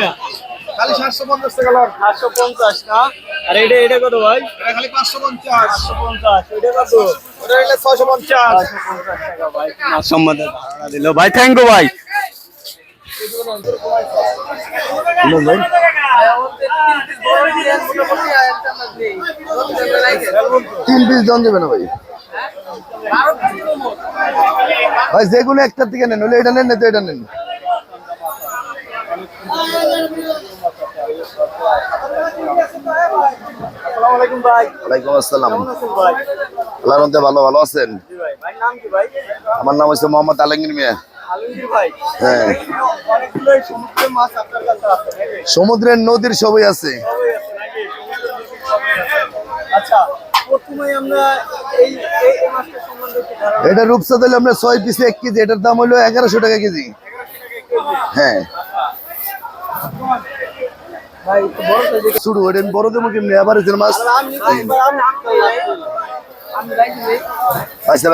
না খালি 750 টাকা লট। 750 না। আর এটা কত ভাই? এটা খালি 550। 550। এটা কত? ওটা হইলে 650। 650 টাকা ভাই। মাছ সম্বন্ধে ধারণা দিল ভাই। থ্যাংক ইউ ভাই। ভাই 3 পিস জন দেবে না ভাই। ভাই যেগুলো একটার থেকে নেন, হলে এটা নেন না তো এটা নেন। আসসালামু আলাইকুম ভাই। ওয়ালাইকুম আসসালাম। কেমন আছেন ভাই? আল্লাহর রহমতে ভালো আছেন? জি ভাই। ভাই নাম কি ভাই? আমার নাম হচ্ছে মোহাম্মদ আলমগীর মিয়া। আলমগীর ভাই। হ্যাঁ। অনেকগুলো সমুদ্রের মাছ আপনার কাছে আছে নাকি? সমুদ্রের নদীর সবই আছে। সবই আছে নাকি? সমুদ্রের নদীর সবই আছে। আচ্ছা, প্রথমে আমরা এই এই মাছটার সম্বন্ধে একটু ধারণা। এটা রূপচাঁদ হলে আমরা 6 পিসে 1 কেজি, এটার দাম হলো 1100 টাকা কেজি। 1100 টাকা কেজি। হ্যাঁ। ভাই একটু বড় সাইজের। শুরু ওটা বড় দেবো কেমনি, আবার মাছ। আমি ভাই। আচ্ছা